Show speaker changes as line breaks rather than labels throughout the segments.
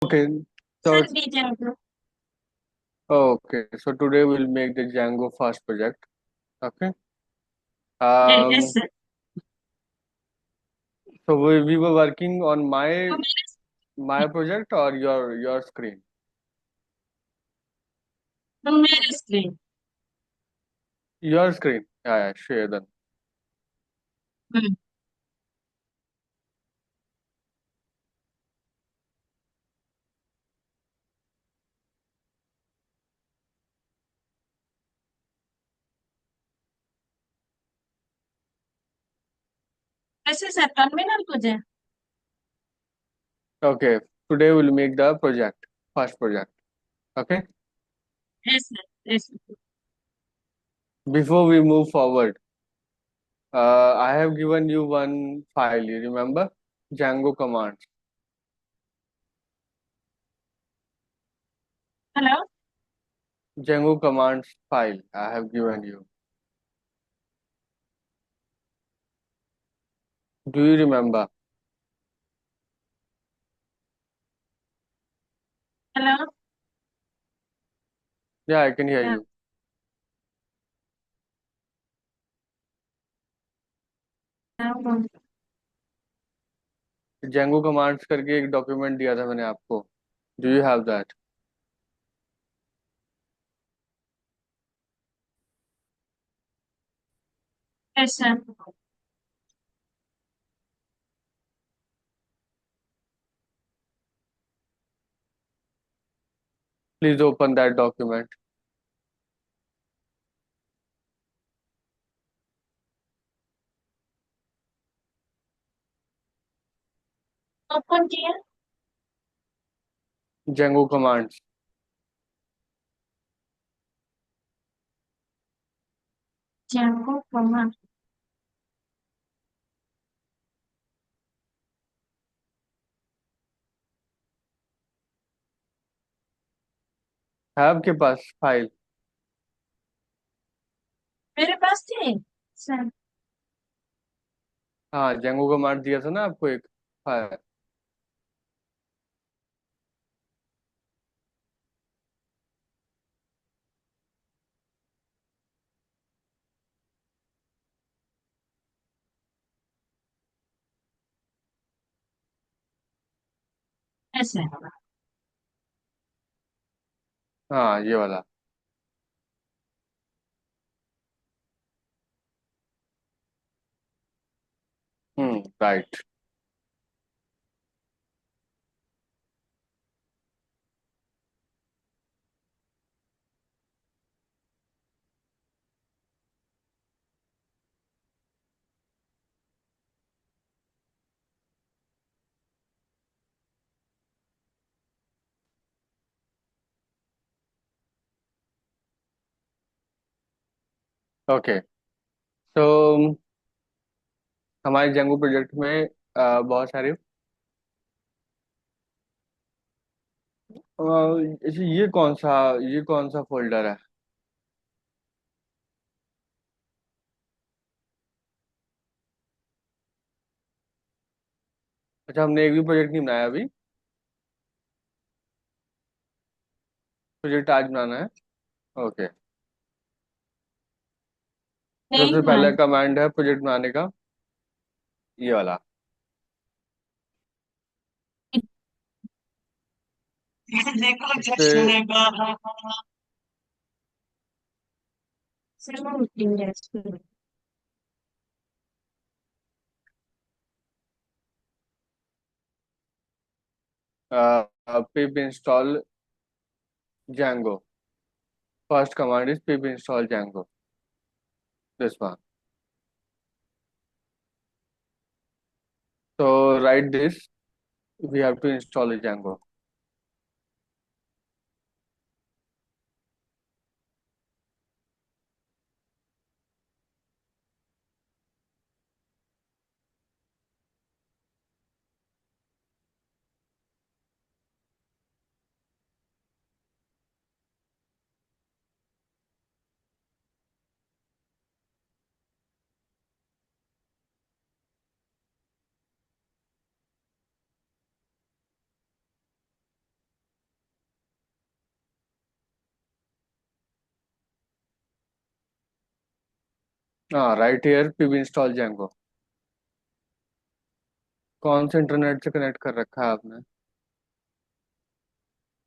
Okay, so
Sir, be gentle.
okay, so today we'll make the Django fast project. Okay.
Yes,
Um,
sir.
so we were working on
तो
my
मेरे
my project or your screen.
तो मेरे screen
Your screen. Yeah, share then.
कैसे sir terminal को जाए?
Okay. Today we'll make the project fast project. Okay.
Yes sir, yes sir.
Before we move forward, I have given you one file. You remember Django commands.
Hello.
Django commands file. I have given you. Do you remember?
Hello.
Yeah, I can hear you. Django commands करके एक document दिया था मैंने आपको. Do you have that?
Yes sir.
Please open that document.
Open किया।
Django commands.
Django command.
है आपके पास file?
मेरे पास थी सर।
हाँ, Django कमांड दिया था ना आपको एक फाइल.
Yes sir.
हाँ, ये वाला. राइट. ओके. तो हमारे Django प्रोजेक्ट में बहुत सारे अच्छा, ये कौन सा फोल्डर है? अच्छा, हमने एक भी प्रोजेक्ट नहीं बनाया अभी. प्रोजेक्ट आज बनाना है. ओके.
नहीं
सबसे पहला
बनाया।
कमांड है प्रोजेक्ट बनाने का, ये वाला.
देखो
इस पे
जश्न बहार। सर वो इंडेक्स पे।
pip install Django. First command is pip install Django. This one. So write this. We have to install a Django. हाँ, राइट हियर पिब इंस्टॉल जेंगो। कौन से इंटरनेट से कनेक्ट कर रखा है आपने?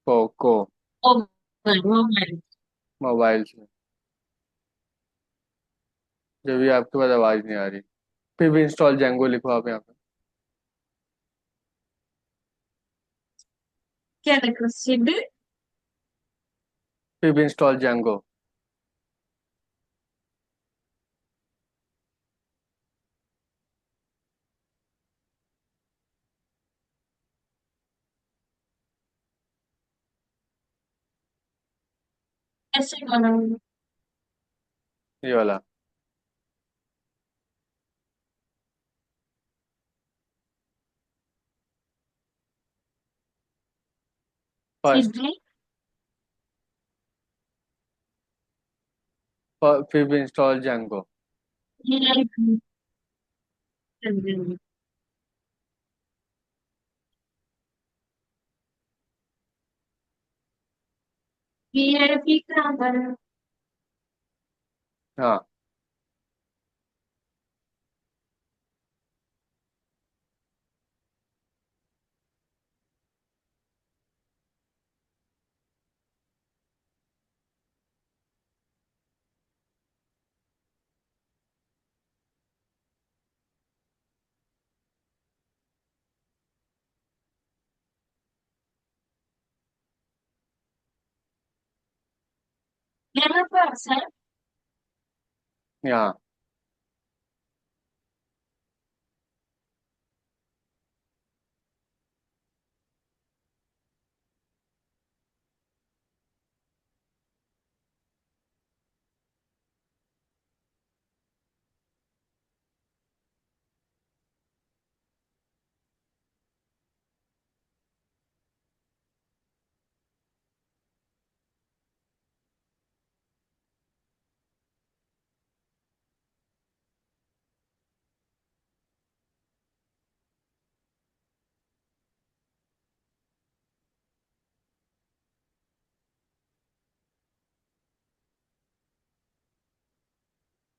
पोको।
Mobile mobile.
मोबाइल से। जब भी आपके पास आवाज नहीं आ रही। पिब इंस्टॉल जेंगो लिखो आप यहाँ पे।
क्या देखो सिड।
Pip install Django.
ऐसे बनाऊंगी।
ये वाला। First.
Sudo
pip install Django.
ये वीआईपी कहाँ पर है?
हाँ।
यहाँ पर सर।
यहाँ।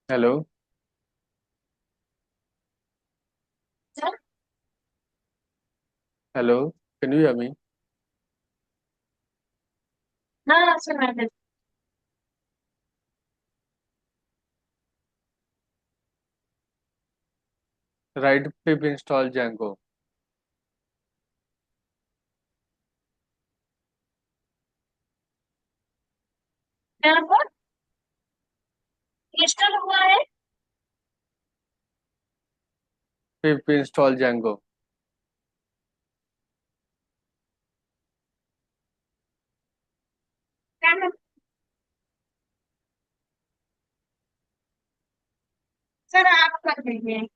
Hello.
Sir
hello. Can you hear me?
हाँ सुना है।
Right pip install Django.
यहाँ पर इंस्टॉल हुआ है।
Pip install Django.
क्या मैं- सर आप कर दीजिए।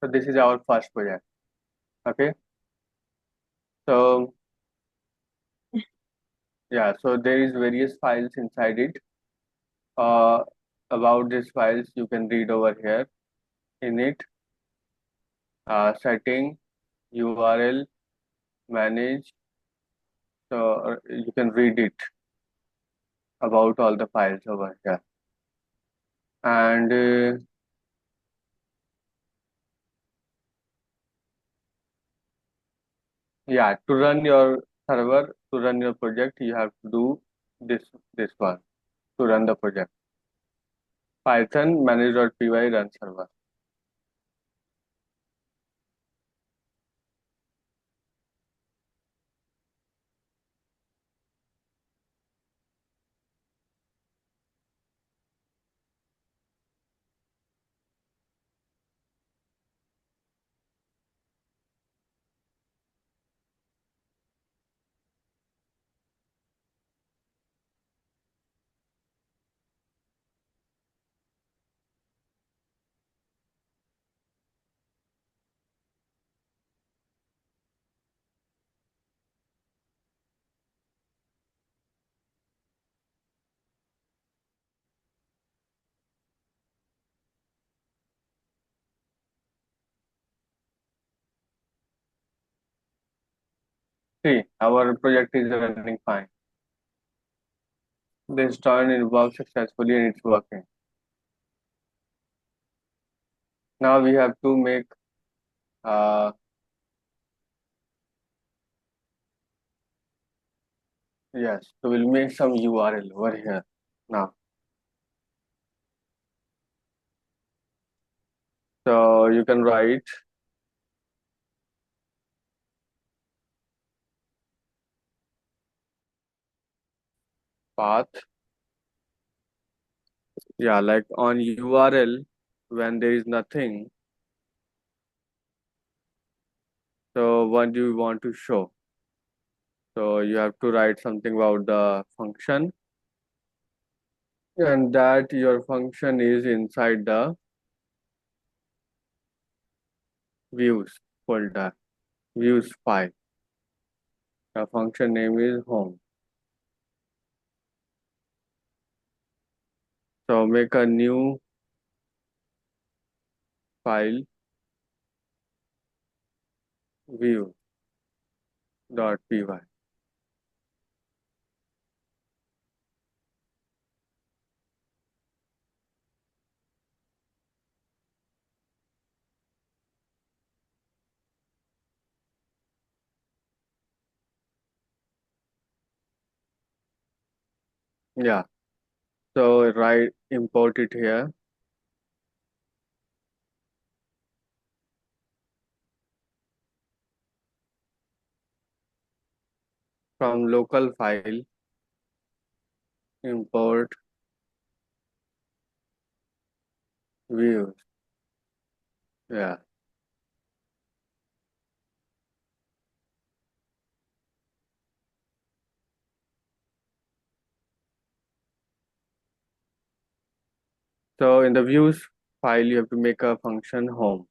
So this is our first project. Okay. So yeah, so there is various files inside it. Uh, about these files, you can read over here in it. Setting, URL, manage. So you can read it about all the files over here. And yeah, to run your server, to run your project, you have to do this one to run the project. Python manage.py run server. See, our project is running fine. This turn involved successfully and it's working. Now we have to make uh, yes, so we'll make some URL over here now. So you can write path. Yeah, like on URL when there is nothing. So what do you want to show? So you have to write something about the function, and that your function is inside the views folder, views file. The function name is home. So make a new file, view.py. Yeah. So write import it here from local file, import views. Yeah. So in the views file, you have to make a function home.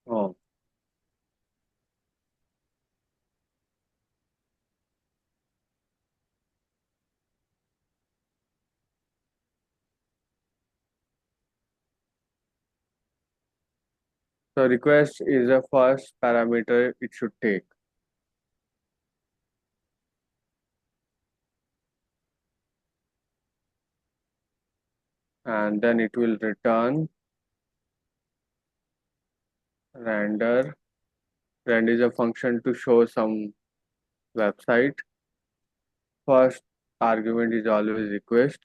Home. So request is the first parameter it should take. And then it will return render. Render is a function to show some website. First argument is always request,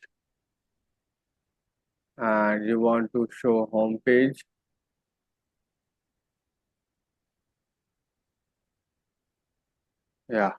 and you want to show home page. Yeah.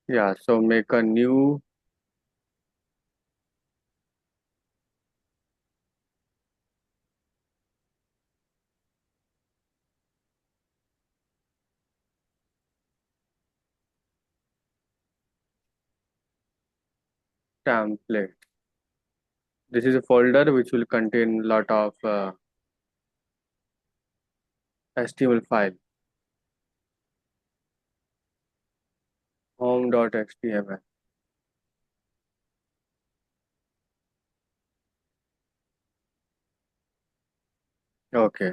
Yeah, so make a new template. This is a folder which will contain lot of HTML file, home.html. Okay.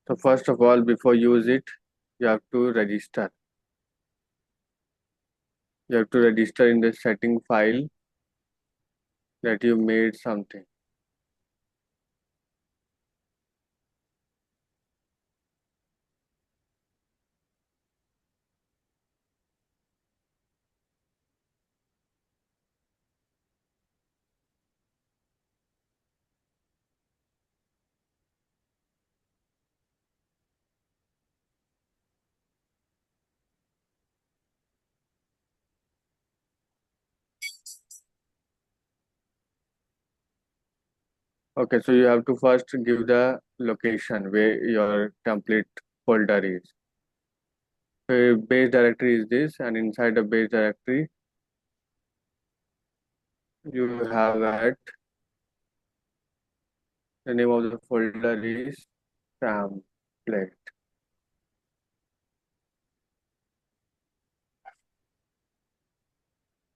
So first of all, before use it, you have to register. You have to register in the setting file that you made something. Okay, so you have to first give the location where your template folder is. So your base directory is this, and inside the base directory, you have at the name of the folder is template.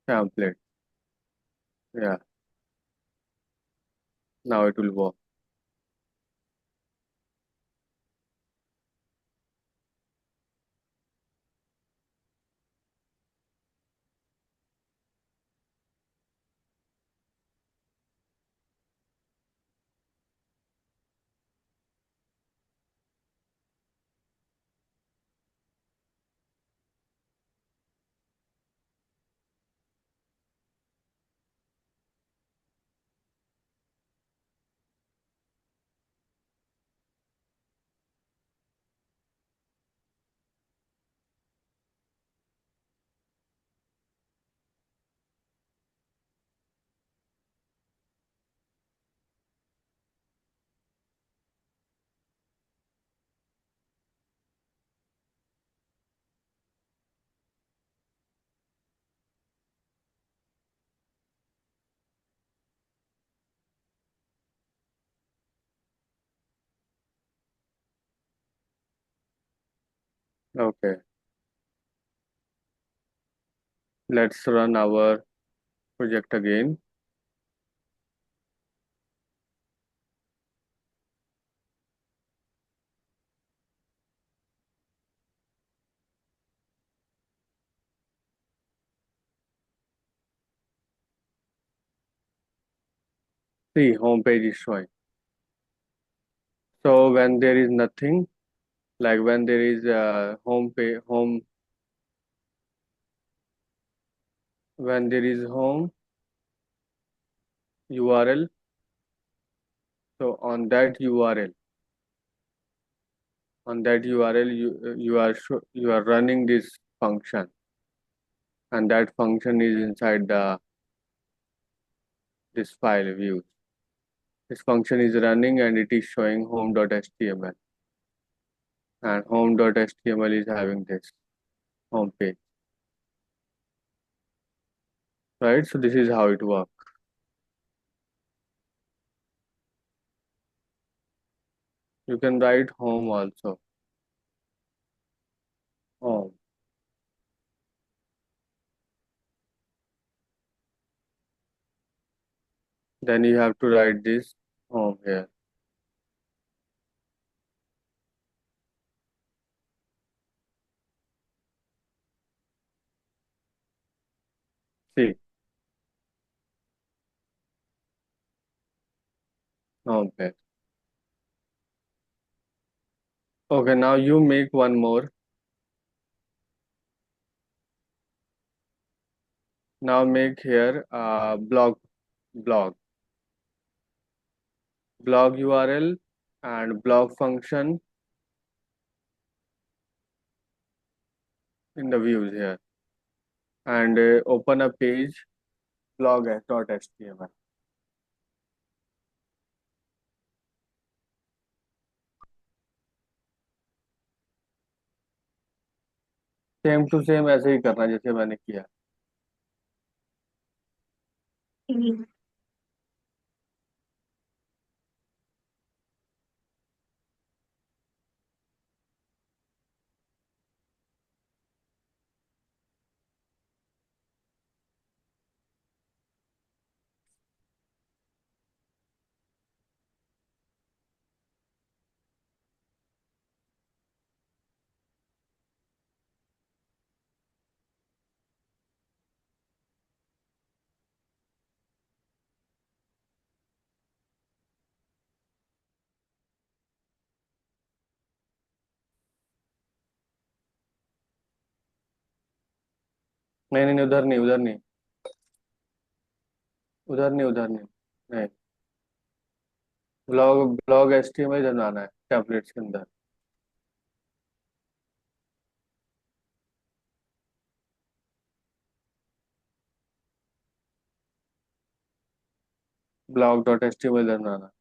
Template. Yeah, now it will work. Okay, let's run our project again. See, home page is showing. So when there is nothing, like when there is home page, when there is home URL, so on that URL, you are running this function, and that function is inside the this file view. This function is running and it is showing home.html, and home.html is having this home page, right? So this is how it works. You can write home also, home. Then you have to write this home here. See, home page. Okay, now you make one more. Now make here blog blog URL and blog function in the views here and open a page blog.html. Same to same ऐसे ही करना जैसे मैंने किया।
ठीक।
नहीं नहीं नहीं, उधर नहीं उधर नहीं। उधर नहीं उधर नहीं। नहीं, ब्लॉग HTML बनाना है टेम्पलेट्स के अंदर। blog.html बनाना।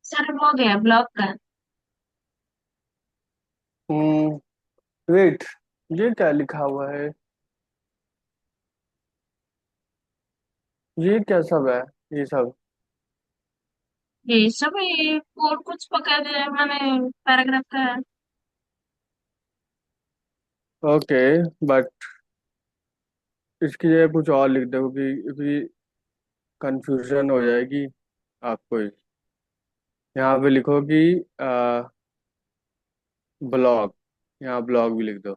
सर हो गया ब्लॉग का।
वेट, ये क्या लिखा हुआ है? ये क्या सब है? ये सब।
ये सब ये कोड कुछ पकड़ मैंने पैराग्राफ का है।
ओके, बट इसकी जगह कुछ और लिख दो क्योंकि कंफ्यूजन हो जाएगी आपको ही। यहाँ पे लिखो कि ब्लॉग, यहाँ ब्लॉग भी लिख दो।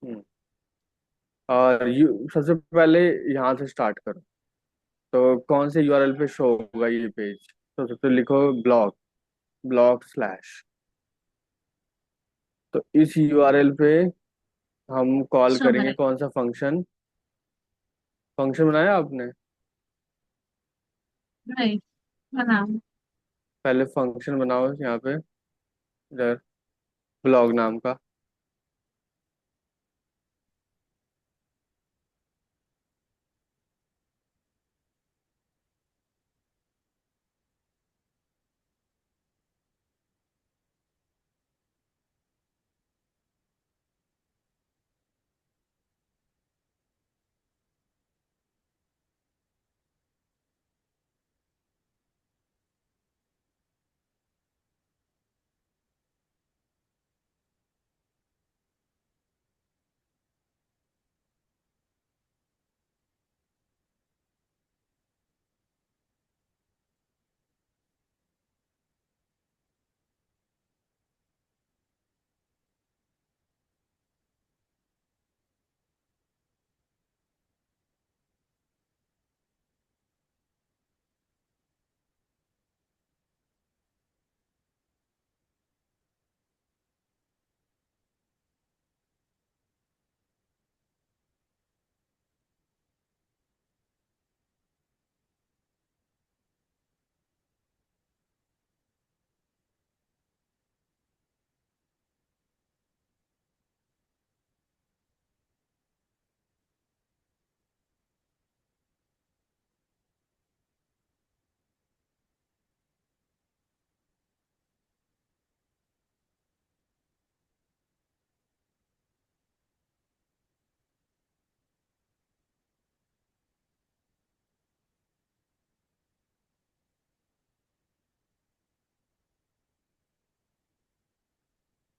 हम्म, और सबसे पहले यहाँ से स्टार्ट करो। तो कौन से यूआरएल पे शो होगा ये पेज? तो सबसे लिखो ब्लॉग, ब्लॉग/। तो इस यूआरएल पे हम कॉल
सो
करेंगे
गए।
कौन सा फंक्शन? फंक्शन बनाया आपने?
नहीं बनाओ।
पहले फंक्शन बनाओ यहाँ पे, इधर, ब्लॉग नाम का।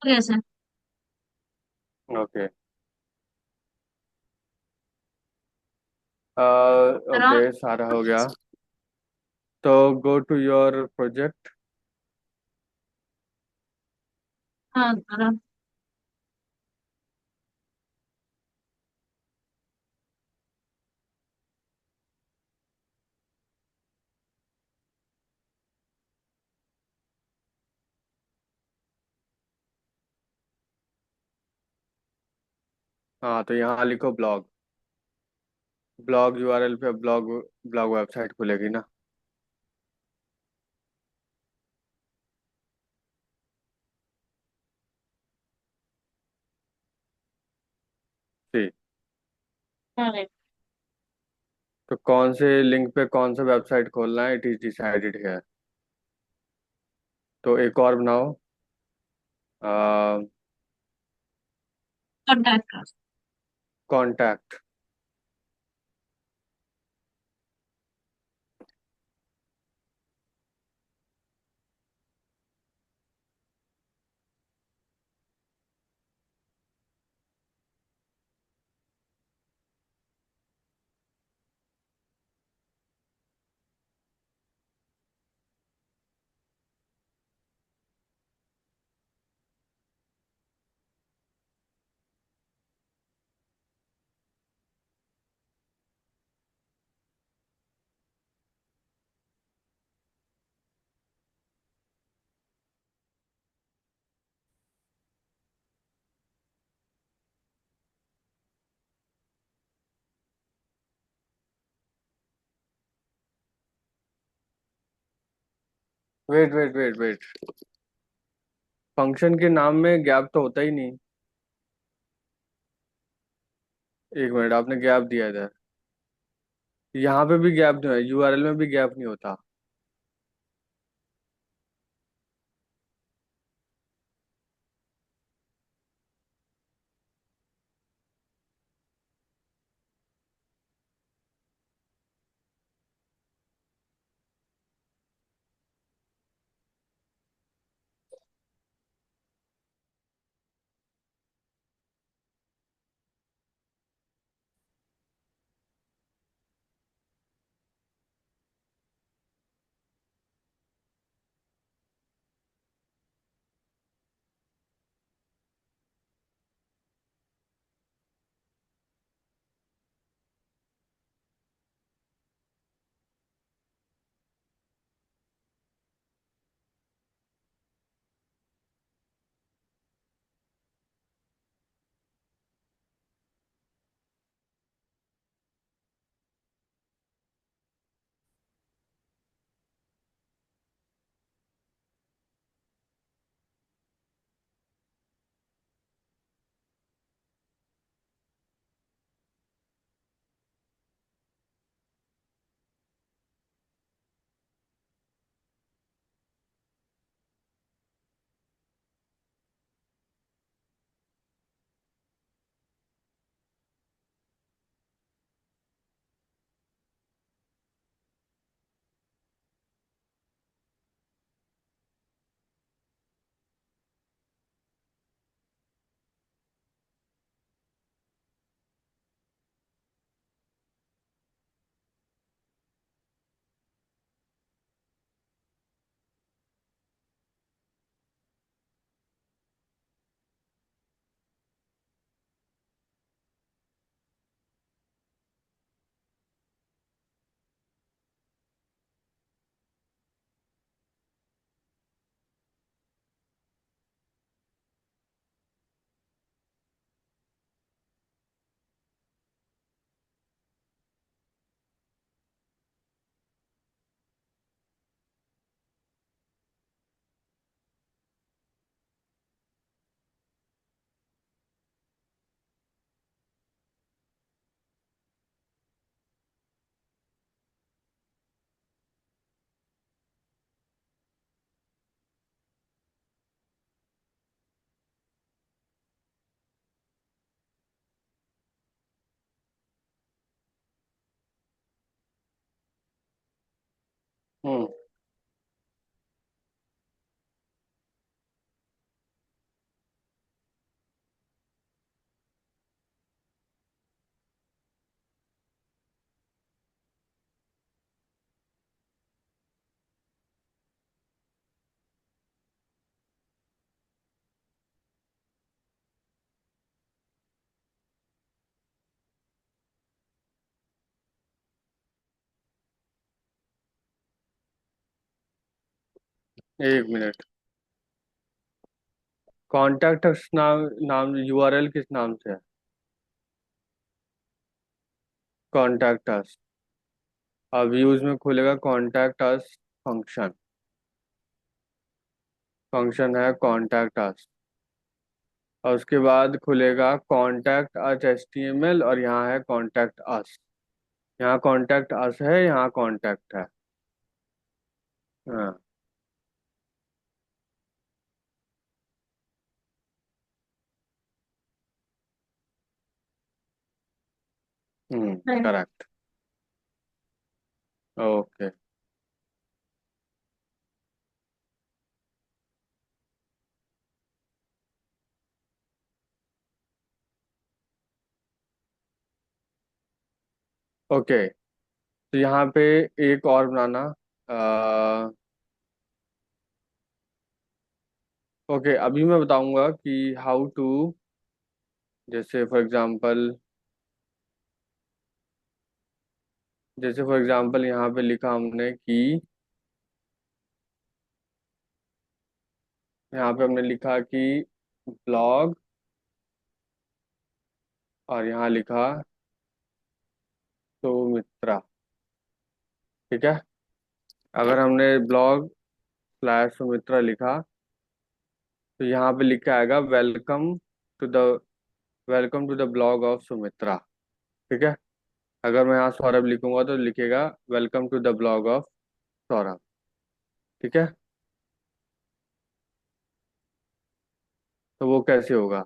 कैसे?
ओके।
करो।
ओके, सारा हो गया। तो गो टू योर प्रोजेक्ट।
हाँ करो।
हाँ, तो यहाँ लिखो ब्लॉग। ब्लॉग यूआरएल पे ब्लॉग ब्लॉग वेबसाइट खुलेगी ना। ठीक।
अरे।
तो कौन से लिंक पे कौन सा वेबसाइट खोलना है, इट इज डिसाइडेड है। तो एक और बनाओ।
कॉन्टैक्ट कर।
Contact. Wait wait wait wait. Function के नाम में गैप तो होता ही नहीं। एक मिनट, आपने गैप दिया इधर। यहाँ पे भी गैप नहीं है, यूआरएल में भी गैप नहीं होता। हम्म। एक मिनट। कॉन्टैक्ट नाम नाम यूआरएल किस नाम से है? Contact us. अब यूज में खुलेगा कॉन्टैक्ट अस फंक्शन। फंक्शन है कॉन्टैक्ट अस। और उसके बाद खुलेगा कॉन्टैक्ट अस एचटीएमएल, और यहाँ है कॉन्टैक्ट अस। यहाँ कॉन्टैक्ट अस है, यहाँ कॉन्टैक्ट है। हाँ। करेक्ट। ओके। ओके, तो यहाँ पे एक और बनाना। ओके, अभी मैं बताऊंगा कि हाउ टू, जैसे फॉर एग्जांपल, यहाँ पे लिखा हमने कि, यहाँ पे हमने लिखा कि ब्लॉग, और यहाँ लिखा सुमित्रा। ठीक है। अगर हमने ब्लॉग स्लैश सुमित्रा लिखा, तो यहाँ पे लिखा आएगा to the welcome to the blog of Sumitra. ठीक है। अगर मैं यहाँ सौरभ लिखूंगा तो लिखेगा welcome to the blog of Saurabh. ठीक है। तो वो कैसे होगा?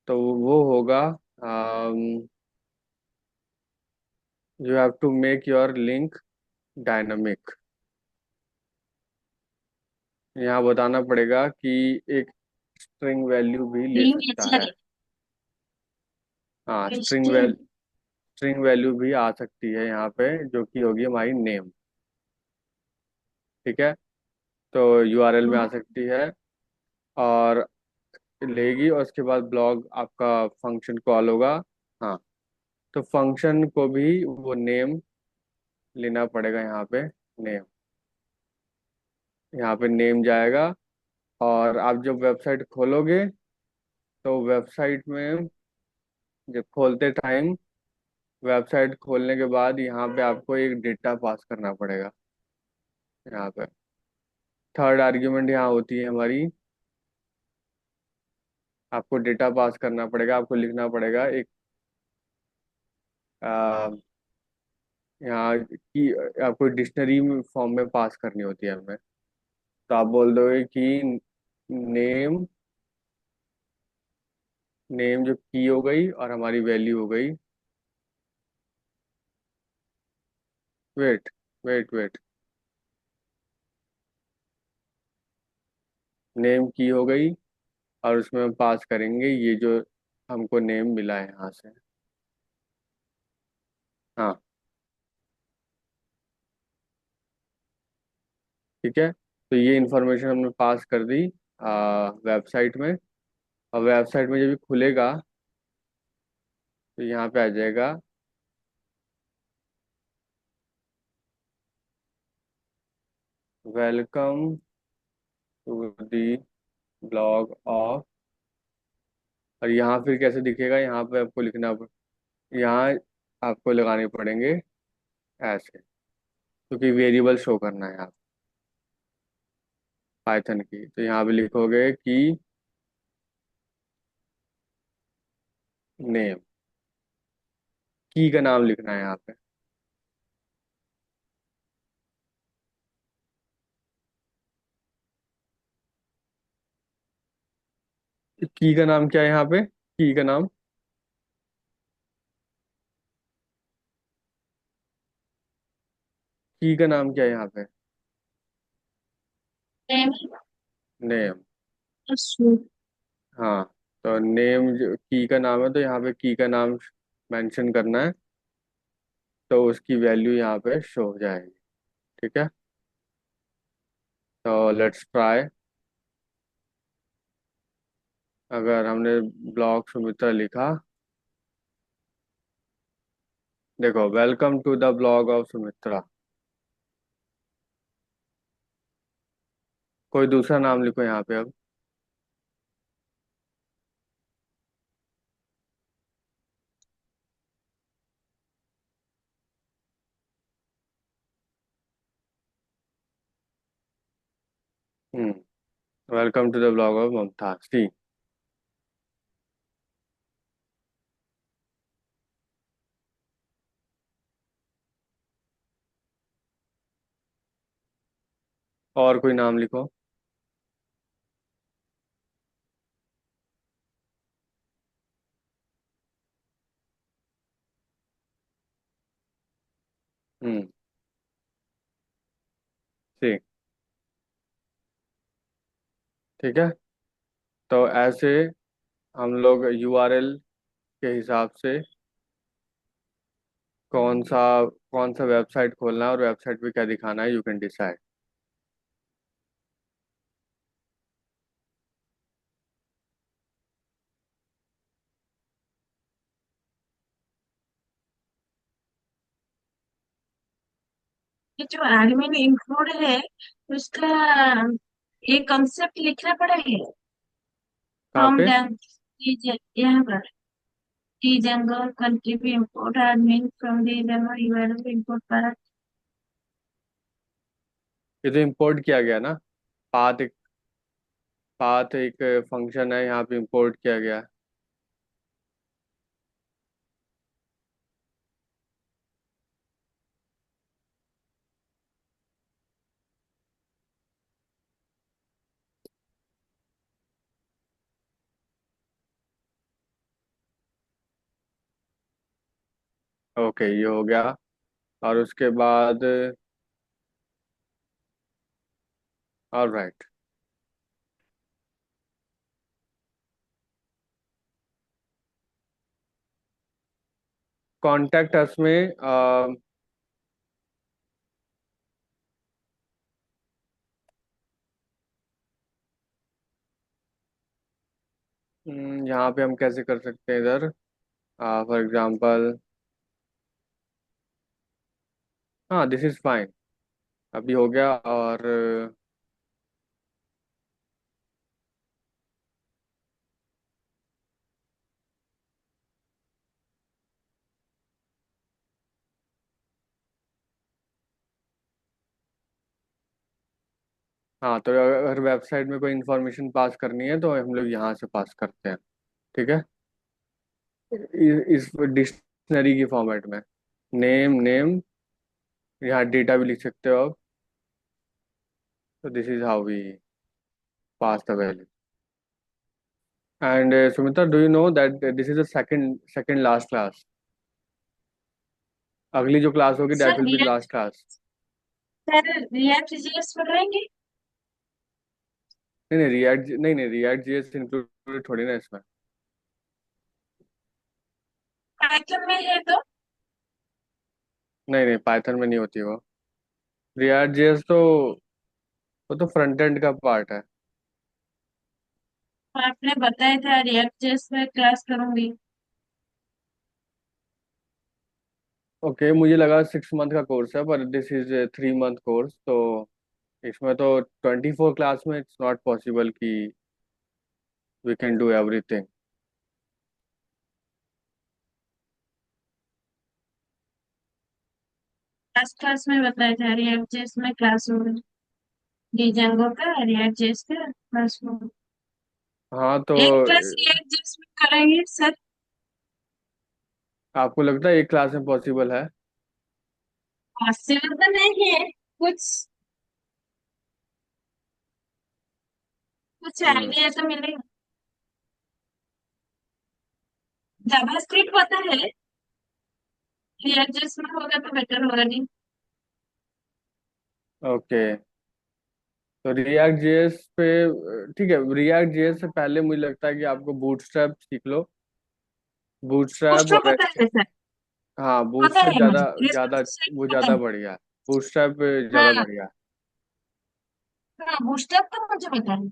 तो वो होगा, you have to make your link dynamic. यहाँ बताना पड़ेगा कि एक स्ट्रिंग वैल्यू भी ले
लिंक
सकता
अच्छा
है। हाँ,
लिखा।
स्ट्रिंग वैल्यू भी आ सकती है यहाँ पे, जो कि होगी हमारी नेम। ठीक है। तो यूआरएल में आ सकती है, और लेगी, और उसके बाद ब्लॉग आपका फंक्शन कॉल होगा। हाँ, तो फंक्शन को भी वो नेम लेना पड़ेगा यहाँ पे। नेम, यहाँ पे नेम जाएगा। और आप जब वेबसाइट खोलोगे, तो वेबसाइट में जब खोलते टाइम, वेबसाइट खोलने के बाद यहाँ पे आपको एक डेटा पास करना पड़ेगा। यहाँ पे थर्ड आर्ग्यूमेंट यहाँ होती है हमारी, आपको डेटा पास करना पड़ेगा, आपको लिखना पड़ेगा एक, आ, यहाँ की आपको डिक्शनरी फॉर्म में पास करनी होती है हमें। तो आप बोल दोगे कि नेम, नेम जो की हो गई और हमारी वैल्यू हो गई। Wait, wait. नेम की हो गई, और उसमें हम पास करेंगे ये जो हमको नेम मिला है यहाँ से। हाँ। ठीक है। तो ये इंफॉर्मेशन हमने पास कर दी वेबसाइट में। और वेबसाइट में जब भी खुलेगा, तो यहाँ पे आ जाएगा welcome to the blog of, और यहाँ फिर कैसे दिखेगा, यहाँ पे आपको यहाँ आपको लगाने पड़ेंगे ऐसे, क्योंकि वेरिएबल शो करना है आप पाइथन की। तो यहाँ पे लिखोगे कि नेम, की का नाम लिखना है यहाँ पे। की का नाम क्या है यहाँ पे? की का नाम, की का नाम क्या है यहाँ पे?
नेम।
नेम। हाँ, तो नेम जो की का नाम है, तो यहाँ पे की का नाम मेंशन करना है, तो उसकी वैल्यू यहाँ पे शो हो जाएगी। ठीक है। तो लेट्स ट्राई। अगर हमने ब्लॉग सुमित्रा लिखा, देखो welcome to the blog of Sumitra. कोई दूसरा नाम लिखो यहाँ पे अब। Welcome to the blog of Mamata C. और कोई नाम लिखो। हम्म। सी। ठीक है। तो ऐसे हम लोग यूआरएल के हिसाब से कौन सा कौन सा वेबसाइट खोलना है और वेबसाइट पे क्या दिखाना है, यू कैन डिसाइड।
ये जो एडमिन इंक्लूड है उसका एक कंसेप्ट लिखना पड़ेगा।
कहाँ
फ्रॉम
पे?
यहाँ पर डी जंगल कंट्री पे import admin from D jungle URL import पर।
ये तो इंपोर्ट किया गया ना। पाथ एक फंक्शन है, यहाँ पे इंपोर्ट किया गया है। ओके, ये हो गया। और उसके बाद ऑलराइट, कॉन्टेक्ट अस में यहाँ पे हम कैसे कर सकते हैं इधर, फॉर एग्जांपल। हाँ, दिस इज फाइन। अभी हो गया। और हाँ, तो अगर वेबसाइट में कोई इंफॉर्मेशन पास करनी है तो हम लोग यहाँ से पास करते हैं। ठीक है। इस डिक्शनरी की फॉर्मेट में नेम नेम, यहाँ डेटा भी लिख सकते हो आप। तो this is how we pass the value. And Sumita, do you know that this is the second second last class? अगली जो क्लास होगी that
sir
will be
react
last class.
Sir react JS पढ़ाएंगे।
नहीं नहीं, रिएक्ट जेएस इंक्लूडेड थोड़ी ना इसमें।
Python में है तो
नहीं नहीं, पाइथन में नहीं होती वो। रिएक्ट जेएस तो वो तो फ्रंट एंड का पार्ट है।
आपने बताया था रिएक्ट जेएस में क्लास करूंगी।
ओके, मुझे लगा 6 मंथ का कोर्स है, पर दिस इज 3 मंथ कोर्स। तो इसमें तो 24 क्लास में इट्स नॉट पॉसिबल कि we can do everything.
Last class में बताया था रिएक्ट जेएस में क्लास होगी। डिजांगो का रिएक्ट जेएस का क्लास होगा।
हाँ तो
एक क्लास रिएक्ट जेएस में कराएंगे सर।
आपको लगता है एक क्लास में पॉसिबल है?
पॉसिबल तो नहीं है। कुछ कुछ
हम्म।
आइडिया तो मिलेगा। जावास्क्रिप्ट पता है। रिएक्ट जेएस में होगा तो बेटर होगा नहीं।
ओके, तो रिएक्ट जेएस पे ठीक है। रिएक्ट जेएस से पहले मुझे लगता है कि आपको बूटस्ट्रैप सीख लो। बूटस्ट्रैप
उसको
और
पता
रेस्ट।
है सर।
हाँ,
पता
बूटस्ट्रैप
है
ज़्यादा
मुझे
ज़्यादा
रिस्पॉन्सिव
वो
पता
ज़्यादा
है।
बढ़िया है। बूटस्ट्रैप ज़्यादा
हाँ
बढ़िया है।
हाँ बूस्टअप तो मुझे पता है।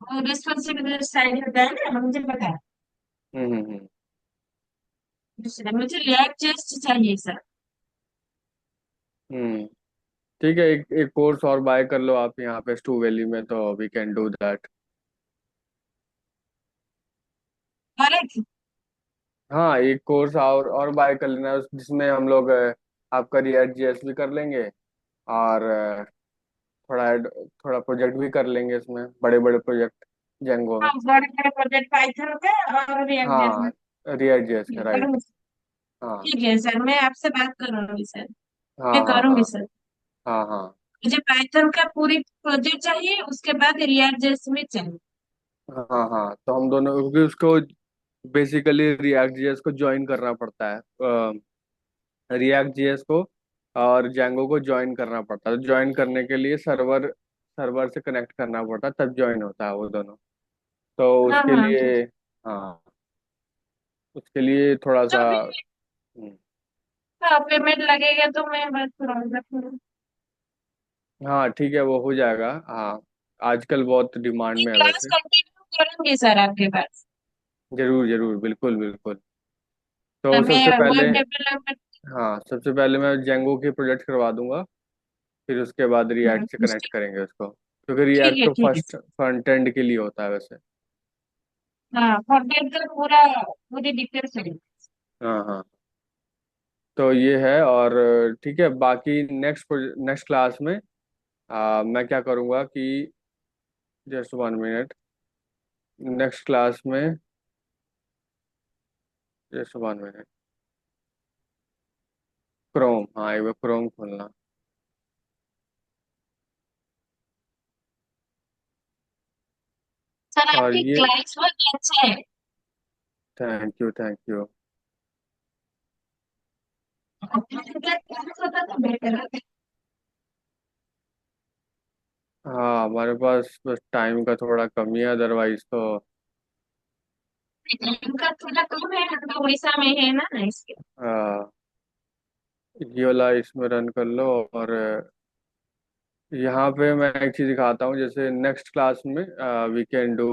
वो रिस्पॉन्सिबिलिटी साइड होता है ना मुझे पता है।
हम्म।
दूसरा मुझे रिएक्ट जेएस चाहिए सर।
हम्म। ठीक है, एक एक कोर्स और बाय कर लो आप यहाँ पे स्टू वैली में, तो we can do that.
Correct.
हाँ, एक कोर्स और बाय कर लेना जिसमें हम लोग आपका रिएक्ट जेएस भी कर लेंगे, और थोड़ा प्रोजेक्ट भी कर लेंगे इसमें, बड़े बड़े प्रोजेक्ट जेंगो में।
हाँ, बड़े बड़े प्रोजेक्ट पाइथन का और रिएक्ट जैसे
हाँ, रिएक्ट जेएस का, राइट।
करूँगी।
हाँ
ठीक है सर, मैं आपसे बात करूंगी सर।
हाँ
मैं
हाँ
करूंगी
हाँ
सर।
हाँ हाँ
मुझे पाइथन का पूरी प्रोजेक्ट चाहिए, उसके बाद रिएक्ट जैसे में चाहिए।
हाँ हाँ, तो हम दोनों, क्योंकि उसको बेसिकली रिएक्ट जेएस को ज्वाइन करना पड़ता है, रिएक्ट जेएस को और जेंगो को ज्वाइन करना पड़ता है। तो ज्वाइन करने के लिए सर्वर सर्वर से कनेक्ट करना पड़ता है, तब ज्वाइन होता है वो दोनों। तो
हाँ
उसके
हाँ,
लिए, हाँ, उसके लिए थोड़ा
जो
सा,
भी
हम्म,
पेमेंट लगेगा तो मैं बात करूंगा।
हाँ ठीक है, वो हो जाएगा। हाँ, आजकल बहुत डिमांड
ये
में है
क्लास
वैसे।
कंटिन्यू करूंगी सर आपके पास।
जरूर जरूर, बिल्कुल बिल्कुल। तो
मैं
सबसे पहले,
वेब डेवलपमेंट।
हाँ, सबसे पहले मैं जेंगो के प्रोजेक्ट करवा दूंगा, फिर उसके बाद रिएक्ट से कनेक्ट करेंगे उसको, क्योंकि रिएक्ट तो
ठीक है।
फर्स्ट फ्रंट एंड के लिए होता है वैसे।
हाँ, कंटेंट का पूरा पूरी डिटेल्स है।
हाँ हाँ, तो ये है। और ठीक है, बाकी नेक्स्ट नेक्स्ट क्लास में मैं क्या करूँगा कि, जस्ट 1 मिनट, नेक्स्ट क्लास में, जस्ट 1 मिनट, क्रोम, हाँ एक बार क्रोम खोलना।
सर
और
आपकी
ये,
क्लास बहुत अच्छा है।
Thank you thank you.
आपका क्लास होता तो बेटर होता।
हाँ, हमारे पास बस टाइम का थोड़ा कमी है, अदरवाइज तो।
इनका थोड़ा कम है, हम तो उड़ीसा में है ना इसके।
हाँ, ये वाला इसमें रन कर लो। और यहाँ पे मैं एक चीज़ दिखाता हूँ, जैसे नेक्स्ट क्लास में we can do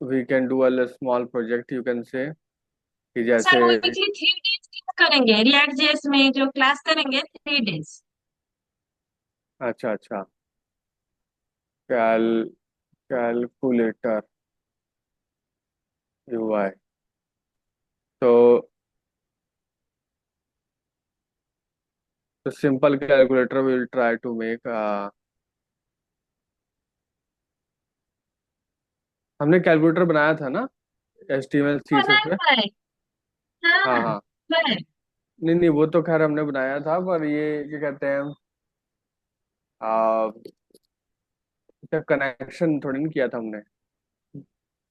we can do a small project, you can say, कि
सर
जैसे,
वो वीकली 3 डेज करेंगे रिएक्ट जेएस में, जो क्लास करेंगे 3 डेज।
अच्छा अच्छा, कैल कैलकुलेटर यूआई, तो simple calculator will try to make, हमने कैलकुलेटर बनाया था ना HTML CSS
बनाया
पे।
हुआ है।
हाँ
हाँ,
हाँ,
है।
नहीं नहीं, वो तो खैर हमने बनाया था, पर ये क्या कहते हैं, आ, इसका कनेक्शन थोड़ी नहीं किया था हमने,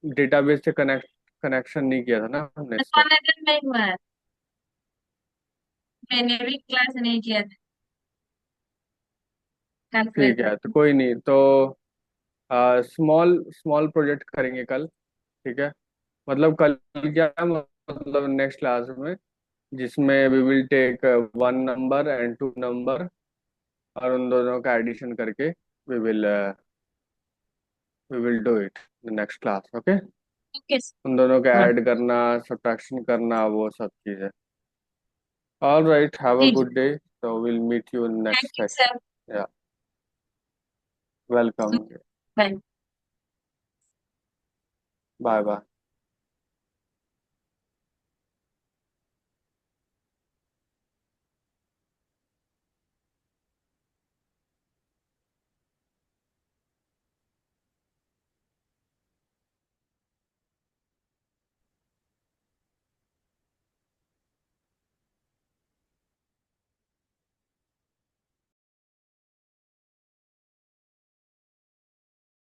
डेटाबेस से कनेक्शन नहीं किया था ना हमने इससे।
मैनेजर नहीं हुआ है। मैंने भी क्लास नहीं किया था
ठीक
कैलकुलेटर।
है, तो कोई नहीं, तो स्मॉल स्मॉल प्रोजेक्ट करेंगे कल, ठीक है। मतलब कल क्या, मतलब नेक्स्ट क्लास में, जिसमें we will take 1 number and 2 number, और उन दोनों का एडिशन करके we will we will do it next class, okay.
Okay
उन दोनों का
सर।
ऐड करना, सब्ट्रैक्शन करना, वो सब चीज़ें। ऑल राइट, हैव अ
जी जी।
Good day, so we'll meet you in
thank
next
you
session.
Sir.
Yeah, welcome.
Bye.
Bye bye.